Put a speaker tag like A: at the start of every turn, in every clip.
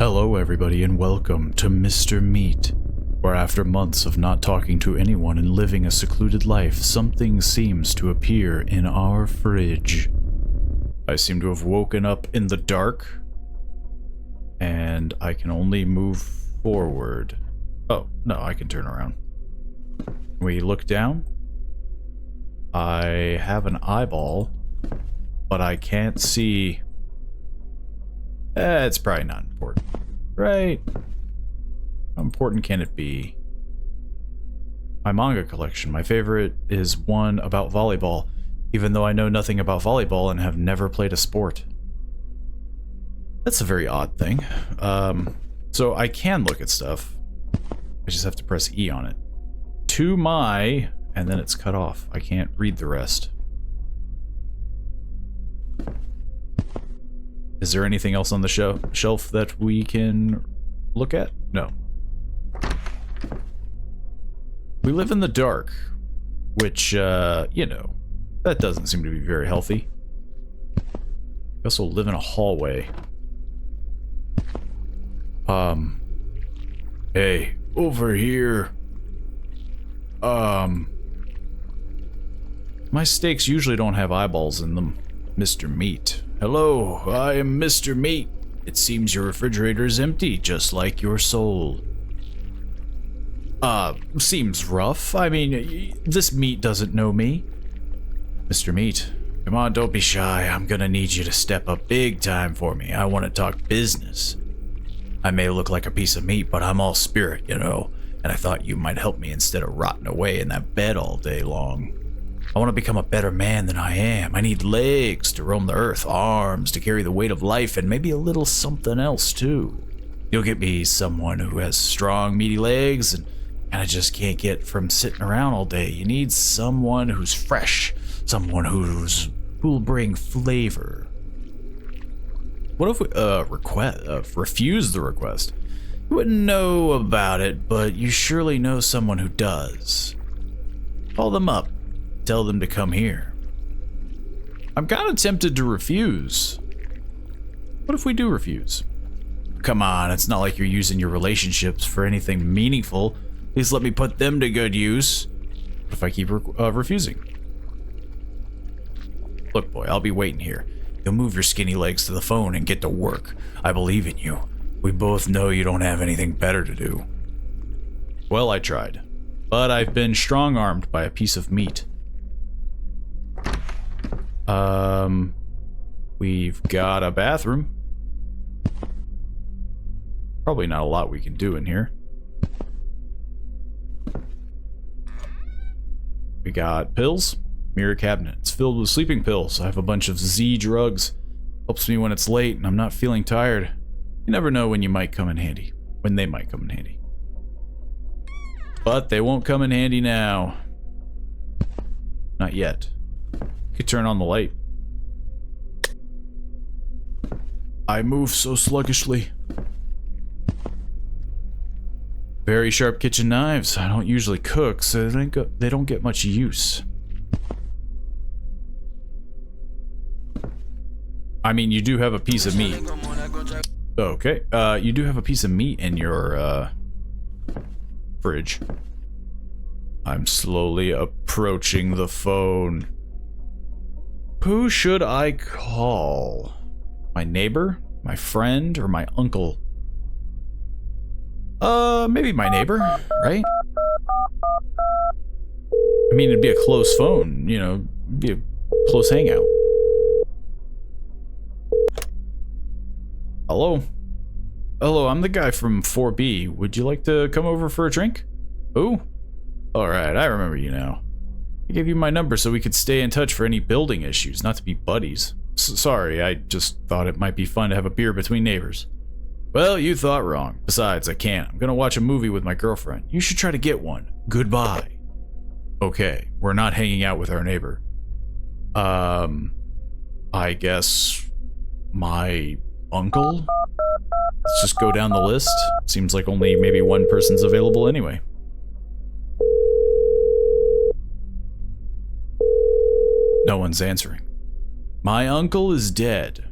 A: Hello everybody and welcome to Mr. Meat, where after months of not talking to anyone and living a secluded life, something seems to appear in our fridge. I seem to have woken up in the dark, and I can only move forward. Oh, no, I can turn around. We look down. I have an eyeball, but I can't see. It's probably not important, right? How important can it be? My manga collection. My favorite is one about volleyball, even though I know nothing about volleyball and have never played a sport. That's a very odd thing. So I can look at stuff. I just have to press E on it. To my... and then it's cut off. I can't read the rest. Is there anything else on the shelf that we can look at? No. We live in the dark, which, you know, that doesn't seem to be very healthy. We also live in a hallway. Hey, over here. My steaks usually don't have eyeballs in them, Mr. Meat. Hello, I am Mr. Meat. It seems your refrigerator is empty, just like your soul. Seems rough. I mean, this meat doesn't know me. Mr. Meat, come on, don't be shy. I'm gonna need you to step up big time for me. I want to talk business. I may look like a piece of meat, but I'm all spirit, you know, and I thought you might help me instead of rotting away in that bed all day long. I want to become a better man than I am. I need legs to roam the earth, arms to carry the weight of life, and maybe a little something else too. You'll get me someone who has strong, meaty legs and kind of just can't get from sitting around all day. You need someone who's fresh, someone who'll bring flavor. What if we refuse the request? You wouldn't know about it, but you surely know someone who does. Call them up. Tell them to come here. I'm kind of tempted to refuse. What if we do refuse? Come on, it's not like you're using your relationships for anything meaningful. Please let me put them to good use. What if I keep refusing? Look, boy, I'll be waiting here. You'll move your skinny legs to the phone and get to work. I believe in you. We both know you don't have anything better to do. Well, I tried. But I've been strong-armed by a piece of meat. We've got a bathroom. Probably not a lot we can do in here. We got pills. Mirror cabinet. It's filled with sleeping pills. I have a bunch of Z drugs. Helps me when it's late and I'm not feeling tired. You never know when you might come in handy. When they might come in handy. But they won't come in handy now. Not yet. Could turn on the light. I move so sluggishly. Very sharp kitchen knives. I don't usually cook, so they don't get much use. I mean, you do have a piece of meat. Okay, you do have a piece of meat in your, fridge. I'm slowly approaching the phone. Who should I call? My neighbor? My friend? Or my uncle? Maybe my neighbor, right? I mean, it'd be a close phone, you know, it'd be a close hangout. Hello? Hello, I'm the guy from 4B. Would you like to come over for a drink? Who? Alright, I remember you now. I gave you my number so we could stay in touch for any building issues, not to be buddies. Sorry, I just thought it might be fun to have a beer between neighbors. Well, you thought wrong. Besides, I can't. I'm gonna watch a movie with my girlfriend. You should try to get one. Goodbye. Okay, we're not hanging out with our neighbor. I guess my uncle? Let's just go down the list. Seems like only maybe one person's available anyway. No one's answering. My uncle is dead.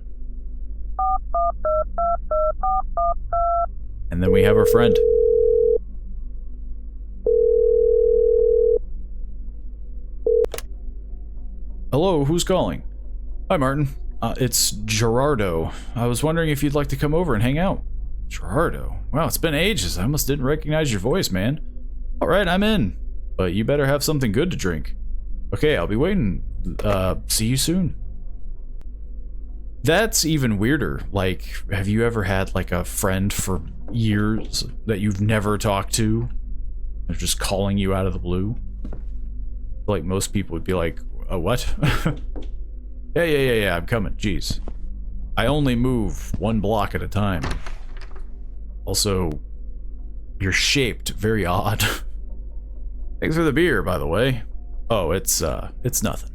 A: And then we have our friend. Hello, who's calling? Hi, Martin. It's Gerardo. I was wondering if you'd like to come over and hang out. Gerardo? Wow, it's been ages. I almost didn't recognize your voice, man. Alright, I'm in. But you better have something good to drink. Okay, I'll be waiting. See you soon. That's even weirder. Like, have you ever had, like, a friend for years that you've never talked to? They're just calling you out of the blue? Like, most people would be like, what? Yeah, I'm coming. Jeez. I only move 1 block at a time. Also, you're shaped very odd. Thanks for the beer, by the way. Oh, it's nothing.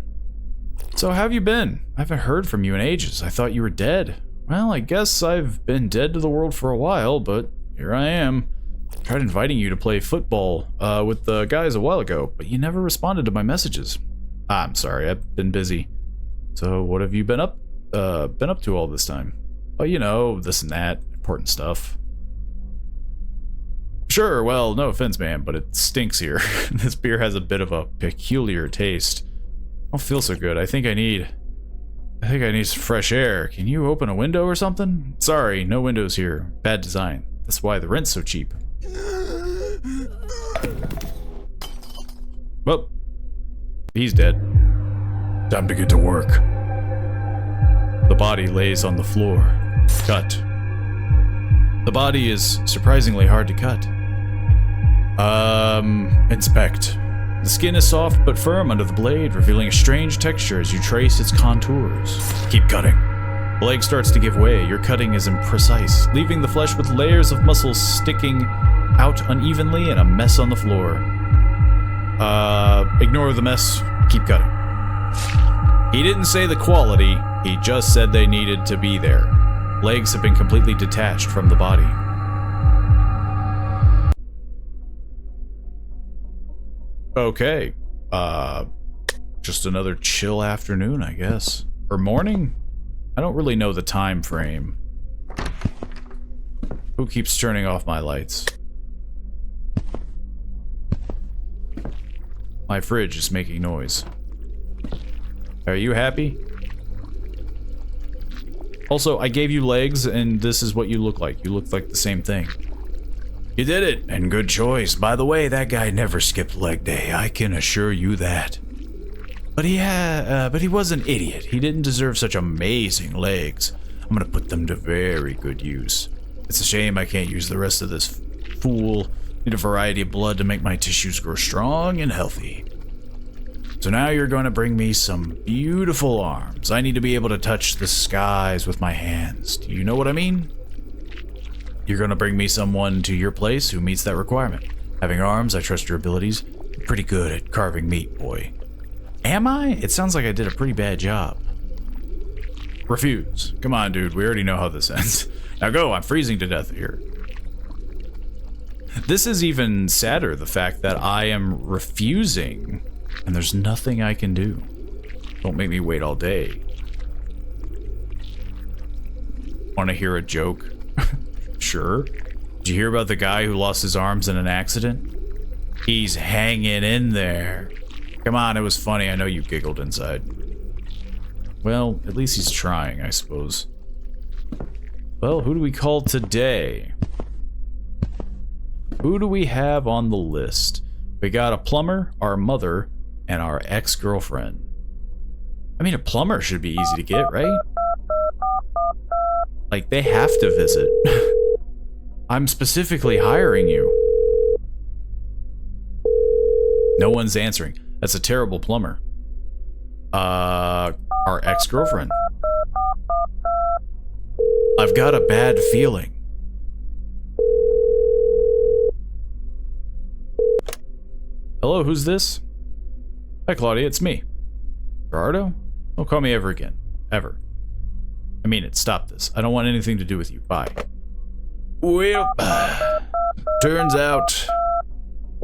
A: So how have you been? I haven't heard from you in ages. I thought you were dead. Well, I guess I've been dead to the world for a while, but here I am. I tried inviting you to play football with the guys a while ago, but you never responded to my messages. I'm sorry, I've been busy. So what have you been up to all this time? Oh, you know, this and that, important stuff. Sure, well, no offense, man, but it stinks here. This beer has a bit of a peculiar taste. I don't feel so good. I think I need some fresh air. Can you open a window or something? Sorry, no windows here. Bad design. That's why the rent's so cheap. Well, he's dead. Time to get to work. The body lays on the floor. Cut. The body is surprisingly hard to cut. Inspect. The skin is soft but firm under the blade, revealing a strange texture as you trace its contours. Keep cutting. The leg starts to give way. Your cutting is imprecise, leaving the flesh with layers of muscles sticking out unevenly and a mess on the floor. Ignore the mess. Keep cutting. He didn't say the quality, he just said they needed to be there. Legs have been completely detached from the body. Okay. Just another chill afternoon, I guess. Or morning? I don't really know the time frame. Who keeps turning off my lights? My fridge is making noise. Are you happy? Also, I gave you legs, and this is what you look like. You look like the same thing. You did it, and good choice. By the way, that guy never skipped leg day. I can assure you that. But he was an idiot. He didn't deserve such amazing legs. I'm gonna put them to very good use. It's a shame I can't use the rest of this fool. Need a variety of blood to make my tissues grow strong and healthy. So now you're going to bring me some beautiful arms. I need to be able to touch the skies with my hands. Do you know what I mean? You're going to bring me someone to your place who meets that requirement. Having arms, I trust your abilities. You're pretty good at carving meat, boy. Am I? It sounds like I did a pretty bad job. Refuse. Come on, dude. We already know how this ends. Now go. I'm freezing to death here. This is even sadder, the fact that I am refusing. And there's nothing I can do. Don't make me wait all day. Want to hear a joke? Sure. Did you hear about the guy who lost his arms in an accident? He's hanging in there. Come on, it was funny. I know you giggled inside. Well, at least he's trying, I suppose. Well, who do we call today? Who do we have on the list? We got a plumber, our mother, and our ex-girlfriend. I mean, a plumber should be easy to get, right? Like, they have to visit. I'm specifically hiring you. No one's answering. That's a terrible plumber. Our ex-girlfriend. I've got a bad feeling. Hello, who's this? Hi, Claudia, it's me. Gerardo? Don't call me ever again. Ever. I mean it, stop this. I don't want anything to do with you. Bye. Well, turns out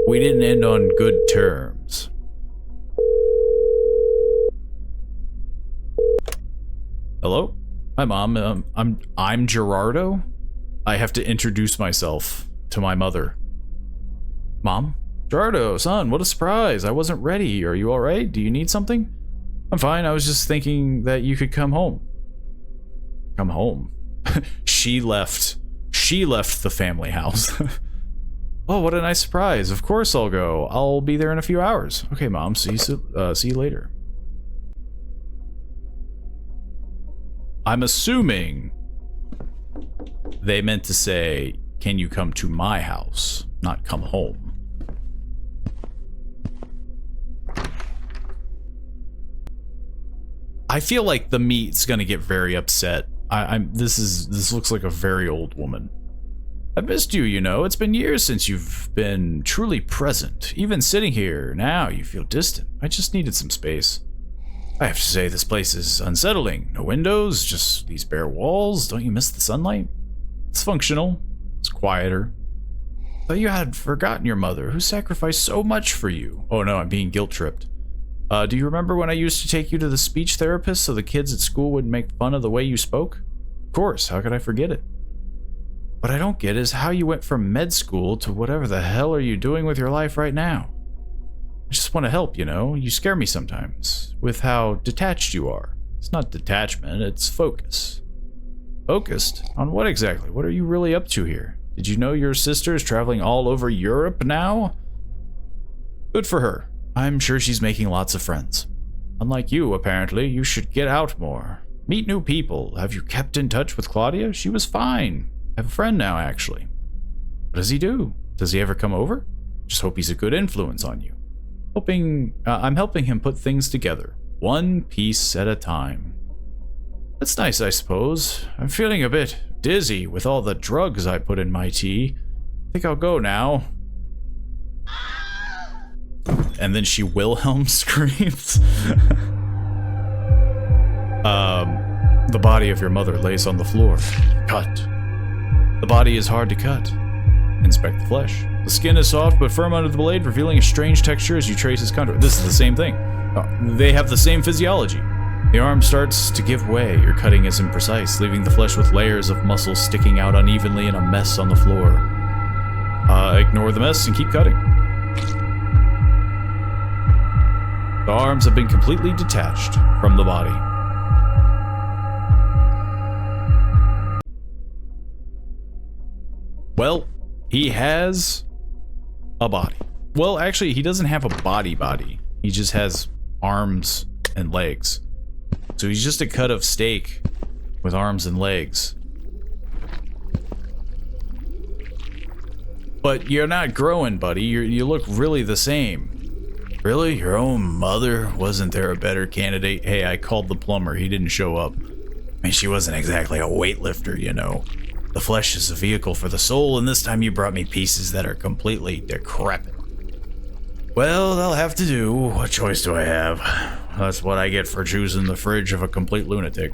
A: we didn't end on good terms. Hello? Hi, Mom. I'm Gerardo? I have to introduce myself to my mother. Mom? Gerardo, son, what a surprise. I wasn't ready. Are you alright? Do you need something? I'm fine. I was just thinking that you could come home. Come home? She left the family house. Oh, what a nice surprise. Of course I'll go. I'll be there in a few hours. Okay, Mom. See you later. I'm assuming they meant to say, can you come to my house, not come home. I feel like the meat's gonna get very upset. This looks like a very old woman. I've missed you, you know. It's been years since you've been truly present. Even sitting here now, you feel distant. I just needed some space. I have to say, this place is unsettling. No windows, just these bare walls. Don't you miss the sunlight? It's functional. It's quieter. Thought you had forgotten your mother, who sacrificed so much for you. Oh no, I'm being guilt-tripped. Do you remember when I used to take you to the speech therapist so the kids at school wouldn't make fun of the way you spoke? Of course, how could I forget it? What I don't get is how you went from med school to whatever the hell are you doing with your life right now? I just want to help, you know? You scare me sometimes, with how detached you are. It's not detachment, it's focus. Focused? On what exactly? What are you really up to here? Did you know your sister is traveling all over Europe now? Good for her. I'm sure she's making lots of friends. Unlike you, apparently, you should get out more. Meet new people. Have you kept in touch with Claudia? She was fine. I have a friend now, actually. What does he do? Does he ever come over? Just hope he's a good influence on you. I'm helping him put things together, one piece at a time. That's nice, I suppose. I'm feeling a bit dizzy with all the drugs I put in my tea. I think I'll go now. And then she Wilhelm screams. The body of your mother lays on the floor. Cut. The body is hard to cut. Inspect the flesh. The skin is soft but firm under the blade, revealing a strange texture as you trace its contour. This is the same thing. They have the same physiology. The arm starts to give way. Your cutting is imprecise, leaving the flesh with layers of muscle sticking out unevenly in a mess on the floor. Ignore the mess and keep cutting. The arms have been completely detached from the body. Well, he has a body. Well, actually, he doesn't have a body. He just has arms and legs. So he's just a cut of steak with arms and legs. But you're not growing, buddy. You look really the same. Really? Your own mother? Wasn't there a better candidate? Hey, I called the plumber. He didn't show up. I mean, she wasn't exactly a weightlifter, you know. The flesh is a vehicle for the soul, and this time you brought me pieces that are completely decrepit. Well, they'll have to do. What choice do I have? That's what I get for choosing the fridge of a complete lunatic.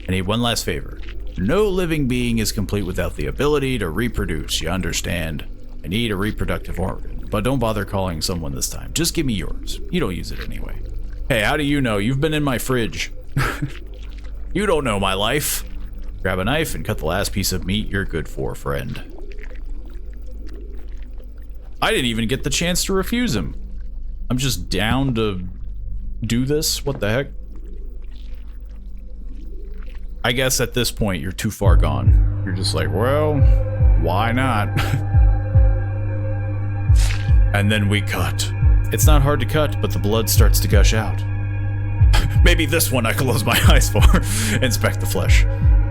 A: I need one last favor. No living being is complete without the ability to reproduce, you understand? I need a reproductive organ. But don't bother calling someone this time. Just give me yours. You don't use it anyway. Hey, how do you know? You've been in my fridge. You don't know my life. Grab a knife and cut the last piece of meat you're good for, friend. I didn't even get the chance to refuse him. I'm just down to do this? What the heck? I guess at this point you're too far gone. You're just like, well, why not? And then we cut. It's not hard to cut, but the blood starts to gush out. Maybe this one I close my eyes for. Inspect the flesh.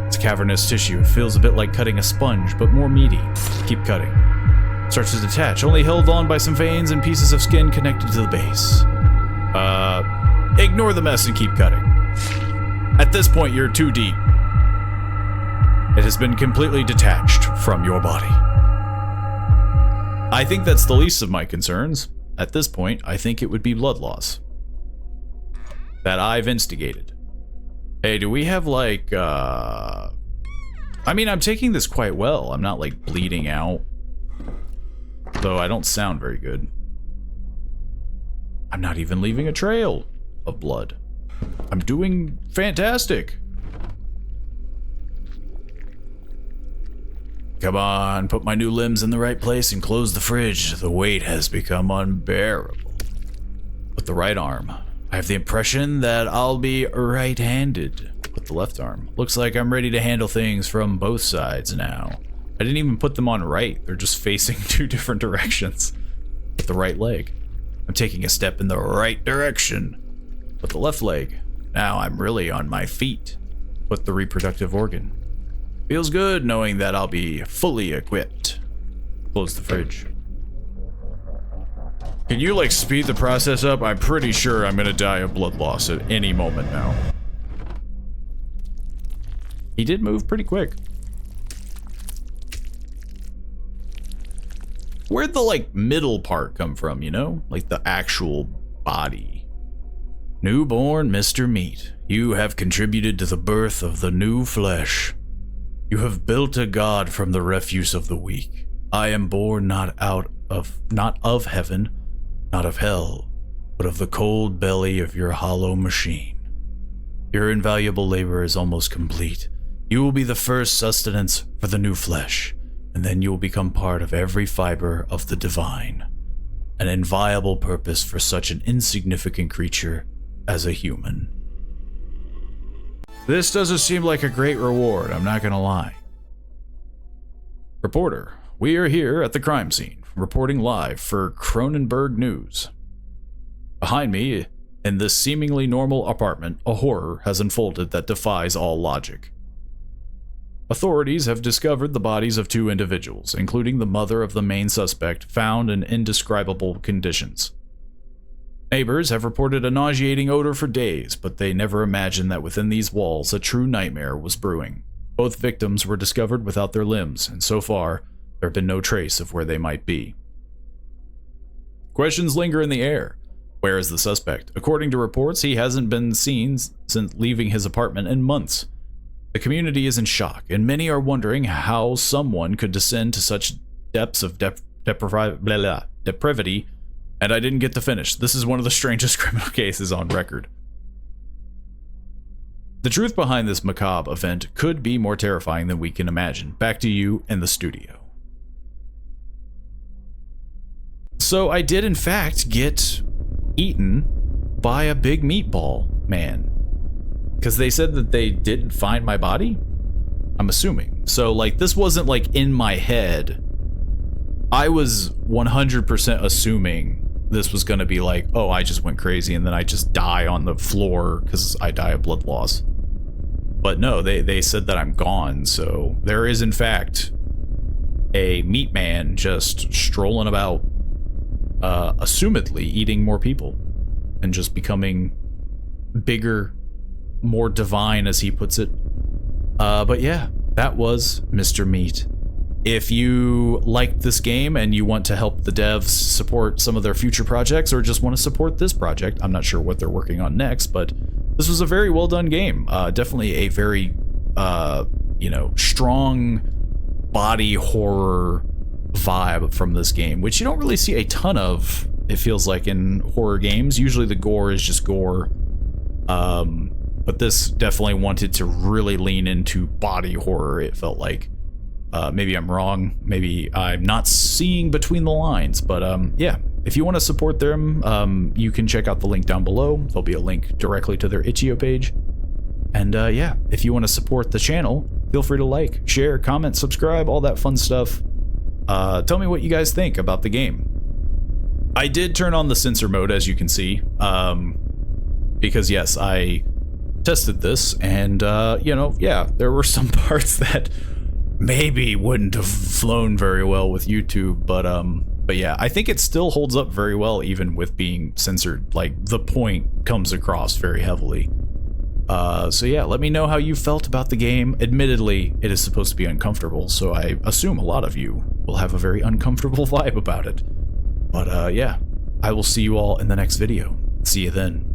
A: It's cavernous tissue. It feels a bit like cutting a sponge, but more meaty. Keep cutting. Starts to detach, only held on by some veins and pieces of skin connected to the base. Ignore the mess and keep cutting. At this point, you're too deep. It has been completely detached from your body. I think that's the least of my concerns. At this point, I think it would be blood loss. That I've instigated. Hey, do we have like, I mean, I'm taking this quite well. I'm not like bleeding out. Though I don't sound very good. I'm not even leaving a trail of blood. I'm doing fantastic. Come on, put my new limbs in the right place and close the fridge. The weight has become unbearable. With the right arm, I have the impression that I'll be right-handed. With the left arm, looks like I'm ready to handle things from both sides now. I didn't even put them on right. They're just facing 2 different directions. With the right leg, I'm taking a step in the right direction. With the left leg, now I'm really on my feet. With the reproductive organ, feels good knowing that I'll be fully equipped. Close the fridge. Can you like speed the process up? I'm pretty sure I'm gonna die of blood loss at any moment now. He did move pretty quick. Where'd the like middle part come from, you know? Like the actual body. Newborn Mr. Meat, you have contributed to the birth of the new flesh. You have built a god from the refuse of the weak. I am born not of heaven, not of hell, but of the cold belly of your hollow machine. Your invaluable labor is almost complete. You will be the first sustenance for the new flesh, and then you will become part of every fiber of the divine. An inviolable purpose for such an insignificant creature as a human. This doesn't seem like a great reward, I'm not gonna lie. Reporter, we are here at the crime scene, reporting live for Cronenberg News. Behind me, in this seemingly normal apartment, a horror has unfolded that defies all logic. Authorities have discovered the bodies of 2 individuals, including the mother of the main suspect, found in indescribable conditions. Neighbors have reported a nauseating odor for days, but they never imagined that within these walls a true nightmare was brewing. Both victims were discovered without their limbs, and so far, there have been no trace of where they might be. Questions linger in the air. Where is the suspect? According to reports, he hasn't been seen since leaving his apartment in months. The community is in shock, and many are wondering how someone could descend to such depths of depravity. And I didn't get to finish. This is one of the strangest criminal cases on record. The truth behind this macabre event could be more terrifying than we can imagine. Back to you in the studio. So I did in fact get eaten by a big meatball man. Because they said that they didn't find my body? I'm assuming. So like this wasn't like in my head. I was 100% assuming this was going to be like, oh, I just went crazy and then I just die on the floor because I die of blood loss. But no, they said that I'm gone, so there is in fact a meat man just strolling about, assumedly eating more people and just becoming bigger, more divine, as he puts it. But yeah, that was Mr. Meat. If you liked this game and you want to help the devs support some of their future projects, or just want to support this project, I'm not sure what they're working on next, but this was a very well done game. Definitely a very, you know, strong body horror vibe from this game, which you don't really see a ton of, it feels like, in horror games. Usually the gore is just gore. But this definitely wanted to really lean into body horror, it felt like. Maybe I'm wrong, maybe I'm not seeing between the lines, but yeah, if you want to support them, you can check out the link down below. There'll be a link directly to their itchio page. And yeah, if you want to support the channel, feel free to like, share, comment, subscribe, all that fun stuff. Tell me what you guys think about the game. I did turn on the censor mode, as you can see, because yes, I tested this, and you know, yeah, there were some parts that maybe wouldn't have flown very well with YouTube, but yeah, I think it still holds up very well even with being censored. Like, the point comes across very heavily. So yeah, let me know how you felt about the game. Admittedly, it is supposed to be uncomfortable, so I assume a lot of you will have a very uncomfortable vibe about it. But yeah, I will see you all in the next video. See you then.